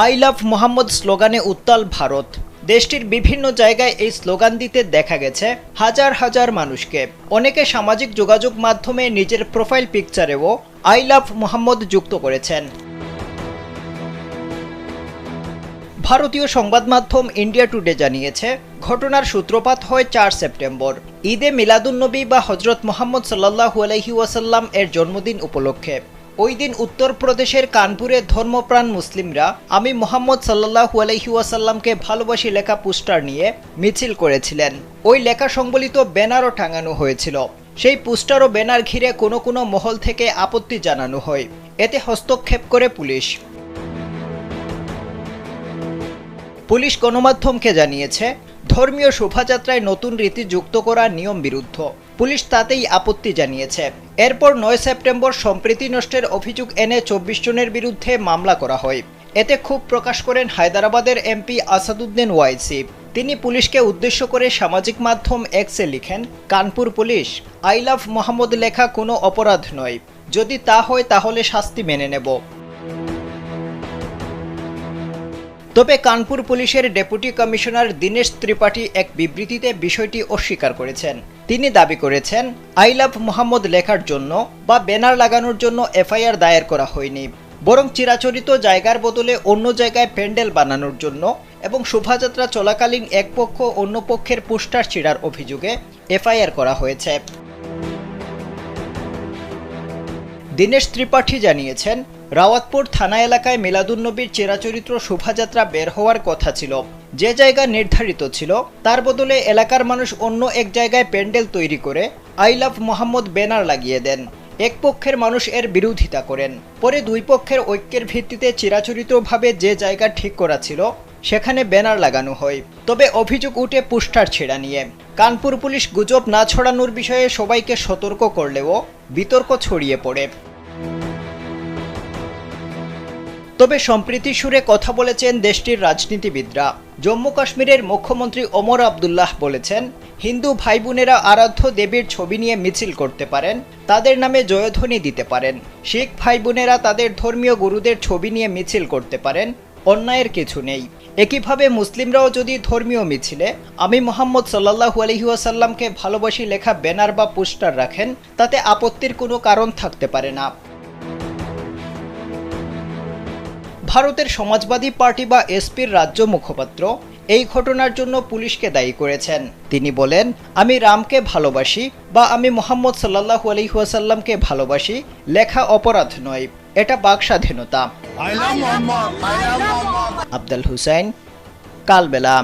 I love Mohammad স্লোগানে উত্তাল ভারত। দেশটির বিভিন্ন জায়গায় এই স্লোগান দিতে দেখা গেছে হাজার হাজার মানুষকে। অনেকে সামাজিক যোগাযোগ মাধ্যমে নিজের প্রোফাইল পিকচারেও আই লাভ মোহাম্মদ যুক্ত করেছেন। ভারতীয় সংবাদ মাধ্যম ইন্ডিয়া টুডে জানিয়েছে, ঘটনার সূত্রপাত হয় ৪ সেপ্টেম্বর, ঈদে মিলাদুন্নবী বা হজরত মোহাম্মদ সাল্লাল্লাহু আলাইহি ওয়াসাল্লাম এর জন্মদিন উপলক্ষে। ওই দিন উত্তরপ্রদেশের কানপুরে ধর্মপ্রাণ মুসলিমরা আমি মোহাম্মদ সাল্লাল্লাহু আলাইহি ওয়াসাল্লামকে ভালোবাসি লেখা পোস্টার নিয়ে মিছিল করেছিলেন। ওই লেখা সংবলিত ব্যানারও টাঙানো হয়েছিল। সেই পোস্টার ও ব্যানার ঘিরে কোনো কোনো মহল থেকে আপত্তি জানানো হয়। এতে হস্তক্ষেপ করে পুলিশ। পুলিশ গণমাধ্যমকে জানিয়েছে, ধর্মীয় শোভাযাত্রায় নতুন রীতি যুক্ত করা নিয়ম বিরুদ্ধ। পুলিশ তাতেই আপত্তি জানিয়েছে। এরপর ৯ সেপ্টেম্বর সম্প্রীতি নষ্টের অভিযোগ এনে ২৪ জনের বিরুদ্ধে মামলা করা হয়। এতে ক্ষোভ প্রকাশ করেন হায়দ্রাবাদের এমপি আসাদুদ্দিন ওয়াইসি। তিনি পুলিশকে উদ্দেশ্য করে সামাজিক মাধ্যম এক্সে লিখেন, Kanpur police, I love Mohammad লেখা কোনো অপরাধ নয়। যদি তা হয় তাহলে শাস্তি মেনে নেব। তবে কানপুর পুলিশের ডেপুটি কমিশনার দীনেশ ত্রিপাঠী এক বিবৃতিতে বিষয়টি অস্বীকার করেছেন। তিনি দাবি করেছেন, আই লাভ মোহাম্মদ লেখার জন্য বা ব্যানার লাগানোর জন্য এফআইআর দায়ের করা হয়নি, বরং চিরাচরিত জায়গার বদলে অন্য জায়গায় প্যান্ডেল বানানোর জন্য এবং শোভাযাত্রা চলাকালীন এক পক্ষ অন্য পক্ষের পোস্টার ছিঁড়ার অভিযোগে এফআইআর করা হয়েছে। দীনেশ ত্রিপাঠী জানিয়েছেন, রাওয়াতপুর থানা এলাকায় মিলাদুন্নবীর চিরাচরিত শোভাযাত্রা বের হওয়ার কথা ছিল। যে জায়গা নির্ধারিত ছিল তার বদলে এলাকার মানুষ অন্য এক জায়গায় প্যান্ডেল তৈরি করে আই লাভ মোহাম্মদ ব্যানার লাগিয়ে দেন। এক পক্ষের মানুষ এর বিরোধিতা করেন। পরে দুই পক্ষের ঐক্যের ভিত্তিতে চিরাচরিতভাবে যে জায়গা ঠিক করা ছিল সেখানে ব্যানার লাগানো হয়। তবে অভিযোগ উঠে পোস্টার ছেঁড়া নিয়ে। কানপুর পুলিশ গুজব না ছড়ানোর বিষয়ে সবাইকে সতর্ক করলেও বিতর্ক ছড়িয়ে পড়ে। তবে সম্প্রীতি সুরে কথা বলেছেন দেশটির রাজনীতিবিদরা। জম্মু কাশ্মীরের মুখ্যমন্ত্রী ওমর আবদুল্লাহ বলেছেন, হিন্দু ভাই বোনেরা আরাধ্য দেবীর ছবি নিয়ে মিছিল করতে পারেন, তাদের নামে জয়ধ্বনি দিতে পারেন। শিখ ভাই বোনেরা তাদের ধর্মীয় গুরুদের ছবি নিয়ে মিছিল করতে পারেন, অন্যায়ের কিছু নেই। একইভাবে মুসলিমরাও যদি ধর্মীয় মিছিলে আমি মোহাম্মদ সাল্লাল্লাহু আলাইহি ওয়াসাল্লামকে ভালোবাসি লেখা ব্যানার বা পোস্টার রাখেন, তাতে আপত্তির কোনো কারণ থাকতে পারে না। ভারতের সমাজবাদী পার্টি বা এসপির রাজ্য মুখপাত্র এই ঘটনার জন্য পুলিশকে দায়ী করেছেন। তিনি বলেন, আমি রামকে ভালোবাসি বা আমি মোহাম্মদ সাল্লাল্লাহু আলাইহি ওয়াসাল্লামকে ভালোবাসি লেখা অপরাধ নয়, এটা বাকস্বাধীনতা। আব্দুল হুসাইন, কালবেলা।